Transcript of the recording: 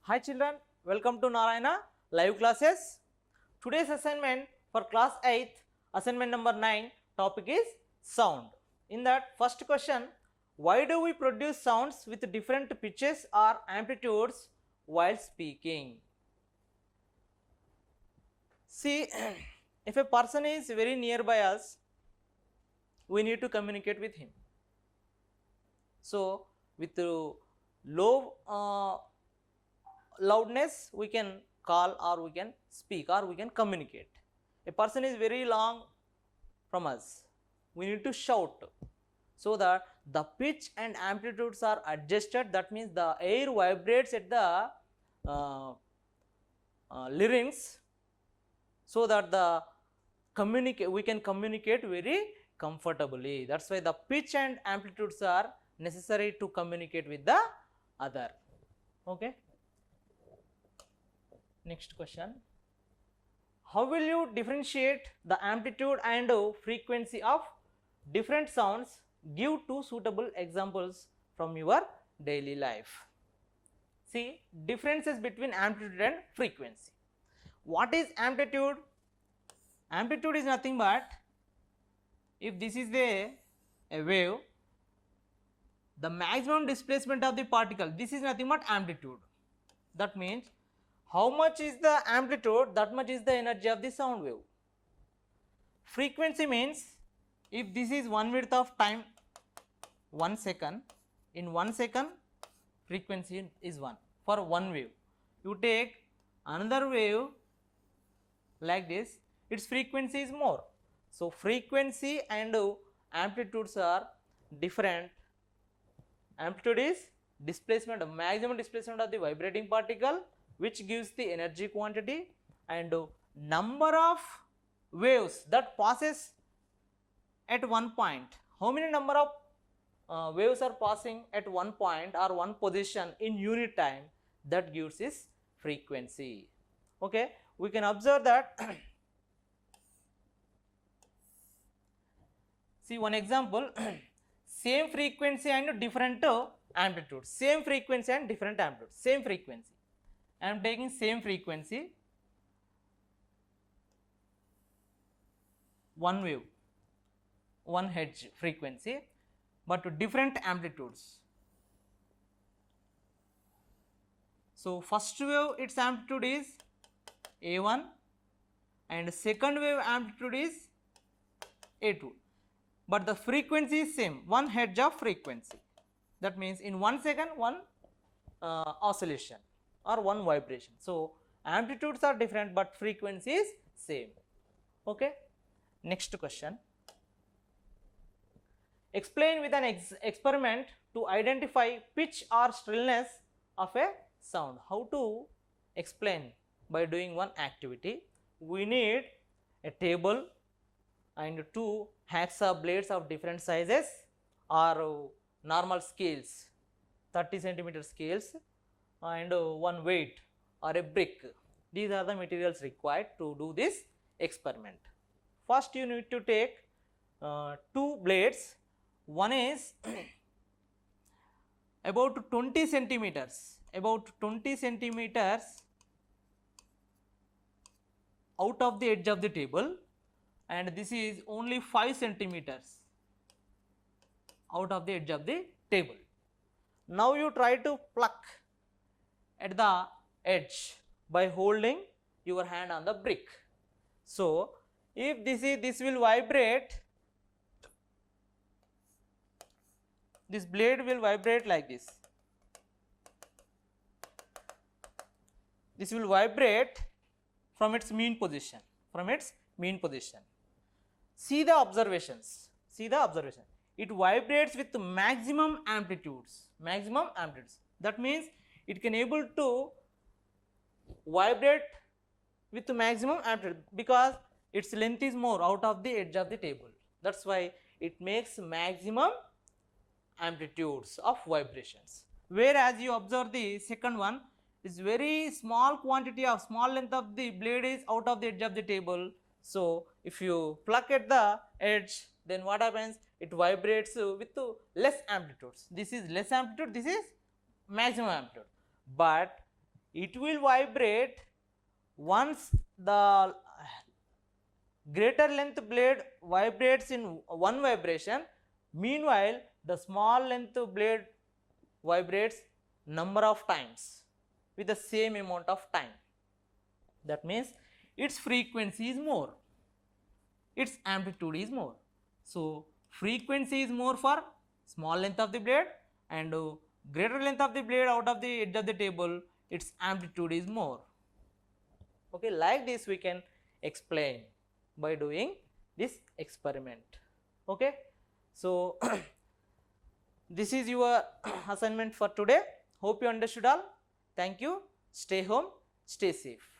Hi children, welcome to Narayana live classes. Today's assignment for class 8th, assignment number 9, topic is sound. In that first question, why do we produce sounds with different pitches or amplitudes while speaking? See, if a person is very nearby us, we need to communicate with him. So, with low loudness we can call or we can speak or we can communicate. A person is very long from us, we need to shout so that the pitch and amplitudes are adjusted. That means the air vibrates at the larynx so that we can communicate very comfortably. That's why the pitch and amplitudes are necessary to communicate with the other. Okay. Next question. How will you differentiate the amplitude and frequency of different sounds? Give two suitable examples from your daily life. See, differences between amplitude and frequency. What is amplitude? Amplitude is nothing but, if this is a wave, the maximum displacement of the particle, this is nothing but amplitude. That means how much is the amplitude, that much is the energy of the sound wave. Frequency means, if this is one width of time 1 second, in 1 second frequency is 1 for one wave. You take another wave like this, its frequency is more. So frequency and amplitudes are different. Amplitude is displacement, maximum displacement of the vibrating particle, which gives the energy quantity, and number of waves that passes at one point. How many number of waves are passing at one point or one position in unit time, that gives is frequency. Okay, we can observe that. See one example. Same frequency and different amplitude, same frequency and different amplitude, same frequency. I am taking same frequency, one wave, one hertz frequency, but different amplitudes. So first wave, its amplitude is A1 and second wave amplitude is A2, but the frequency is same, 1 hertz of frequency. That means in 1 second one oscillation or one vibration. So amplitudes are different but frequency is same. Okay. Next question. Explain with an experiment to identify pitch or shrillness of a sound. How to explain? By doing one activity. We need a table and two hacksaw blades of different sizes or normal scales, 30 centimeter scales, and one weight or a brick. These are the materials required to do this experiment. First you need to take two blades. One is about 20 centimeters, out of the edge of the table, and this is only 5 centimeters out of the edge of the table. Now you try to pluck at the edge by holding your hand on the brick. So if this will vibrate, this blade will vibrate like this. This will vibrate from its mean position, See the observations, it vibrates with maximum amplitudes. That means it can able to vibrate with maximum amplitude because its length is more out of the edge of the table. That's why it makes maximum amplitudes of vibrations. Whereas you observe the second one, is very small quantity of small length of the blade is out of the edge of the table. So if you pluck at the edge, then what happens? It vibrates with less amplitudes. This is less amplitude, this is maximum amplitude. But it will vibrate once the greater length blade vibrates in one vibration. Meanwhile, the small length blade vibrates number of times with the same amount of time. That means its frequency is more, its amplitude is more. So frequency is more for small length of the blade, and greater length of the blade out of the edge of the table, its amplitude is more. Okay, like this we can explain by doing this experiment. Okay, so this is your assignment for today. Hope you understood all. Thank you. Stay home, stay safe.